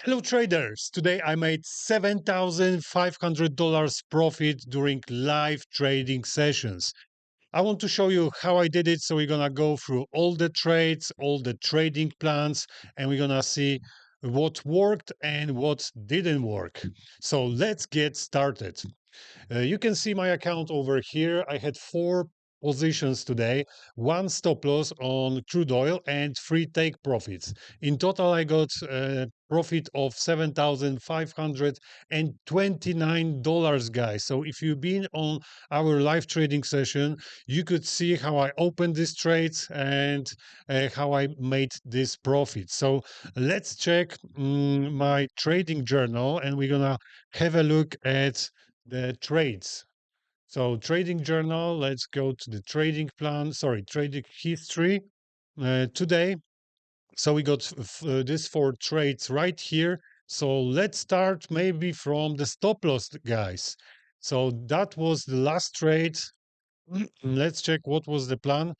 Hello traders! Today I made $7,500 profit during live trading sessions. I want to show you how I did it. So we're gonna go through all the trades, all the trading plans, and we're gonna see what worked and what didn't work. So let's get started. You can see my account over here. I had 4 positions today, 1 stop loss on crude oil and 3 take profits. In total, I got a profit of $7,529, guys. So if you've been on our live trading session, you could see how I opened these trades and how I made this profit. So let's check my trading journal, and we're gonna have a look at the trades. So trading journal, let's go to the trading plan, sorry, trading history today. So we got these 4 trades right here. So let's start maybe from the stop loss, guys. So that was the last trade. Let's check what was the plan.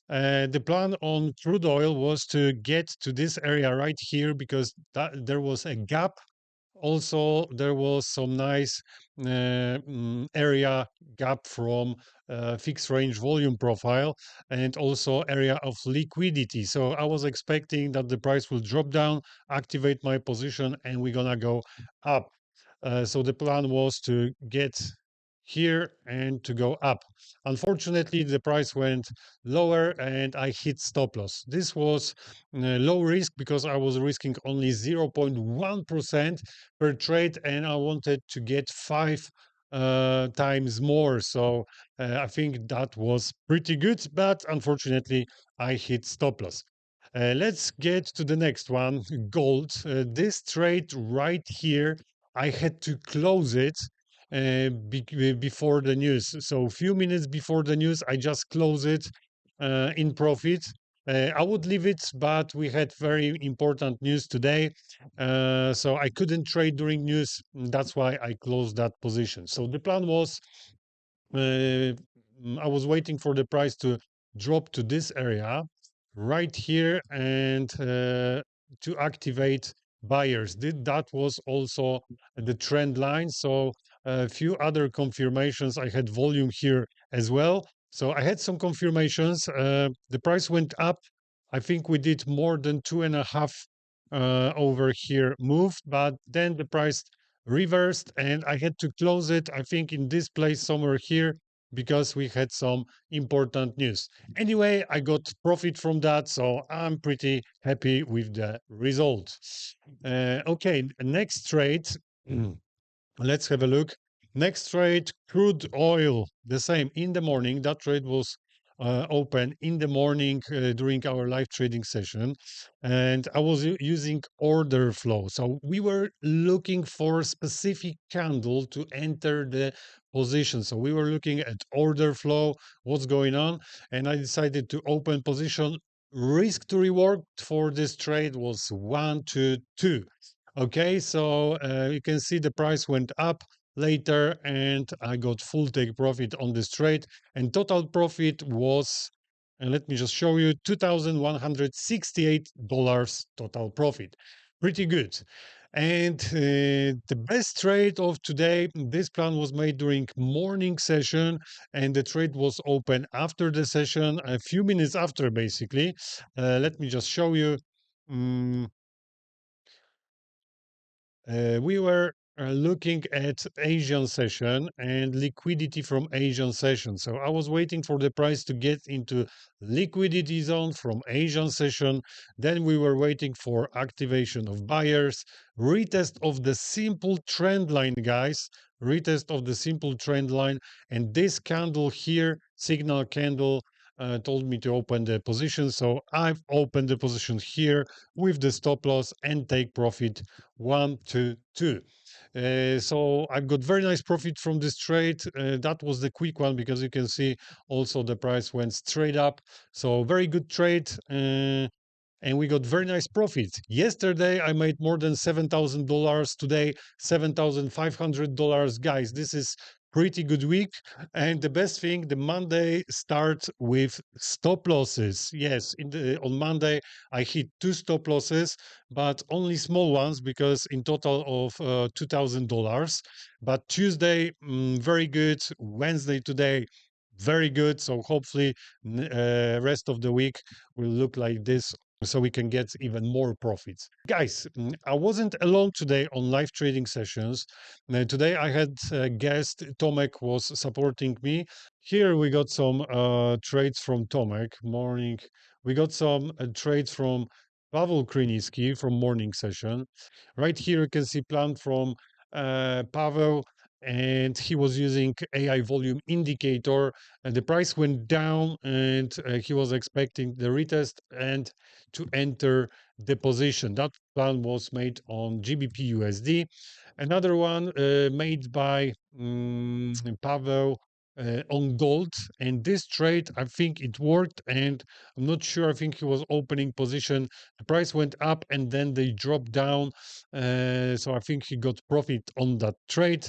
The plan on crude oil was to get to this area right here because there was a gap. Also, there was some nice area gap from fixed range volume profile and also area of liquidity. So I was expecting that the price will drop down, activate my position, and we're gonna go up. So the plan was to get here and to go up. Unfortunately, the price went lower and I hit stop loss. This was low risk because I was risking only 0.1% per trade and I wanted to get 5 times more. So I think that was pretty good, but unfortunately, I hit stop loss. Let's get to the next one, gold. This trade right here, I had to close it before the news. So a few minutes before the news, I just close it in profit. I would leave it, but we had very important news today. So I couldn't trade during news. That's why I closed that position. So the plan was I was waiting for the price to drop to this area right here and to activate buyers. That was also the trend line. So a few other confirmations. I had volume here as well. So I had some confirmations. The price went up. I think we did more than 2.5 over here moved, but then the price reversed and I had to close it, I think, in this place somewhere here because we had some important news. Anyway, I got profit from that, so I'm pretty happy with the result. Okay, next trade. Let's have a look. Next trade, crude oil, the same in the morning. That trade was open in the morning during our live trading session, and I was using order flow. So we were looking for a specific candle to enter the position. So we were looking at order flow, what's going on, and I decided to open position. Risk to reward for this trade was 1 to 2. Okay, so you can see the price went up later and I got full take profit on this trade, and total profit was, and let me just show you, $2,168 total profit. Pretty good. And the best trade of today, this plan was made during morning session and the trade was open after the session, a few minutes after basically. Let me just show you. Mm, we were looking at Asian session and liquidity from Asian session. So I was waiting for the price to get into liquidity zone from Asian session. Then we were waiting for activation of buyers, retest of the simple trend line, guys, retest of the simple trend line. And this candle here, signal candle, told me to open the position. So I've opened the position here with the stop loss and take profit 1 to 2. So I've got very nice profit from this trade. That was the quick one because you can see also the price went straight up. So very good trade. And we got very nice profit. Yesterday, I made more than $7,000. Today, $7,500. Guys, this is pretty good week. And the best thing, the Monday starts with stop losses. Yes, on Monday I hit 2 stop losses, but only small ones because in total of $2,000. But Tuesday, very good. Wednesday today, very good. So hopefully, rest of the week will look like this, so we can get even more profits. Guys, I wasn't alone today on live trading sessions. Today I had a guest. Tomek was supporting me. Here we got some trades from Tomek. Morning. We got some trades from Pavel Krynicki from morning session. Right here you can see plan from Pavel, and he was using AI volume indicator, and the price went down, and he was expecting the retest and to enter the position. That plan was made on GBP USD. Another one made by Pavel on gold, and this trade, I think it worked, and I'm not sure. I think he was opening position. The price went up and then they dropped down, so I think he got profit on that trade.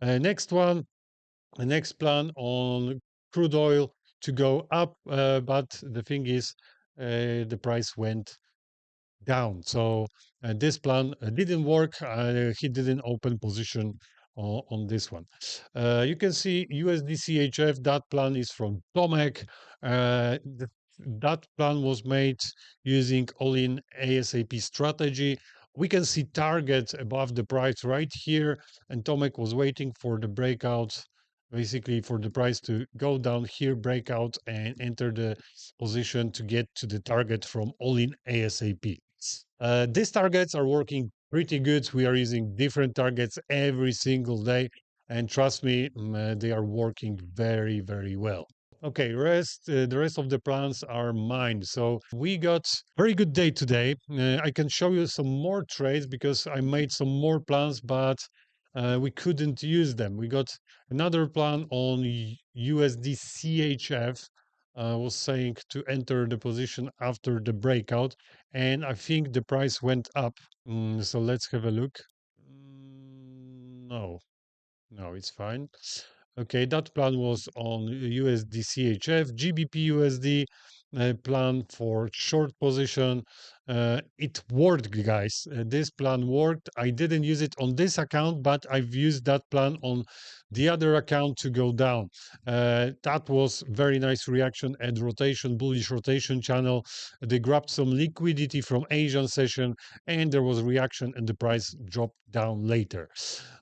Next one, the next plan on crude oil to go up, but the thing is, the price went down. So this plan didn't work. He didn't open position on this one. You can see USD CHF. That plan is from Tomek. That plan was made using all-in ASAP strategy. We can see target above the price right here, and Tomek was waiting for the breakout, basically for the price to go down here, breakout, and enter the position to get to the target from all-in ASAP. These targets are working pretty good. We are using different targets every single day, and trust me, they are working very, very well. Okay, the rest of the plans are mine. So we got very good day today. I can show you some more trades because I made some more plans, but we couldn't use them. We got another plan on USD CHF. Was saying to enter the position after the breakout, and I think the price went up. So let's have a look. No, no, it's fine. Okay, that plan was on USD CHF, GBP USD plan for short position. It worked, guys. This plan worked. I didn't use it on this account, but I've used that plan on the other account to go down. That was very nice reaction at rotation, bullish rotation channel. They grabbed some liquidity from Asian session, and there was reaction, and the price dropped down later.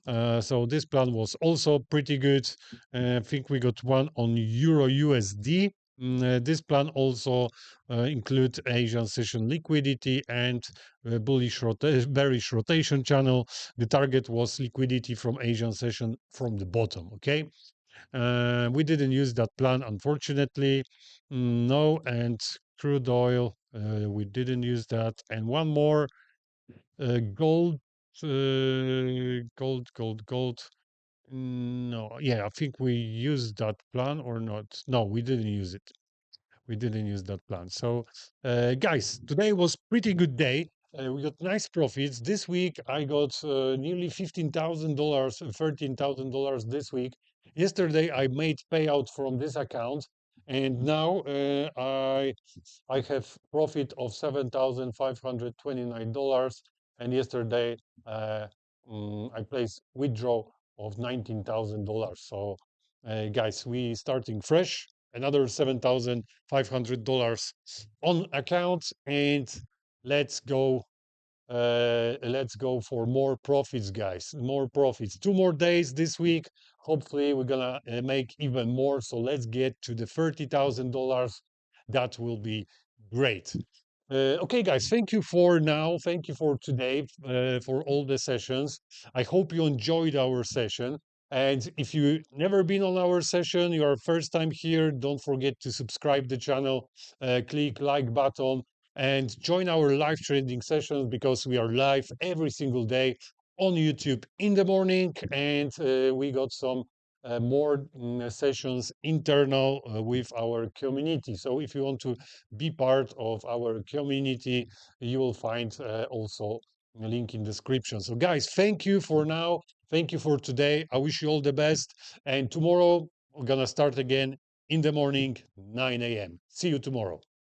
So this plan was also pretty good. I think we got one on Euro USD. This plan also include Asian session liquidity and bearish rotation channel. The target was liquidity from Asian session from the bottom. Okay, we didn't use that plan, unfortunately. No, and crude oil, we didn't use that. And one more, gold, gold. No, yeah, I think we used that plan or not. No, we didn't use it. We didn't use that plan. So, guys, today was pretty good day. We got nice profits. This week I got nearly $15,000, $13,000 this week. Yesterday I made payout from this account, and now I have profit of $7,529. And yesterday I placed withdraw of $19,000. So, guys, we starting fresh. Another $7,500 on account, and let's go. Let's go for more profits, guys. More profits. 2 more days this week. Hopefully, we're gonna make even more. So let's get to the $30,000. That will be great. Okay, guys, thank you for now. Thank you for today, for all the sessions. I hope you enjoyed our session. And if you never been on our session, you are first time here, don't forget to subscribe the channel, click like button, and join our live trading sessions because we are live every single day on YouTube in the morning, and we got some more sessions internal with our community. So if you want to be part of our community, you will find also a link in description. So guys, thank you for now. Thank you for today. I wish you all the best. And tomorrow we're gonna start again in the morning, 9 a.m. See you tomorrow.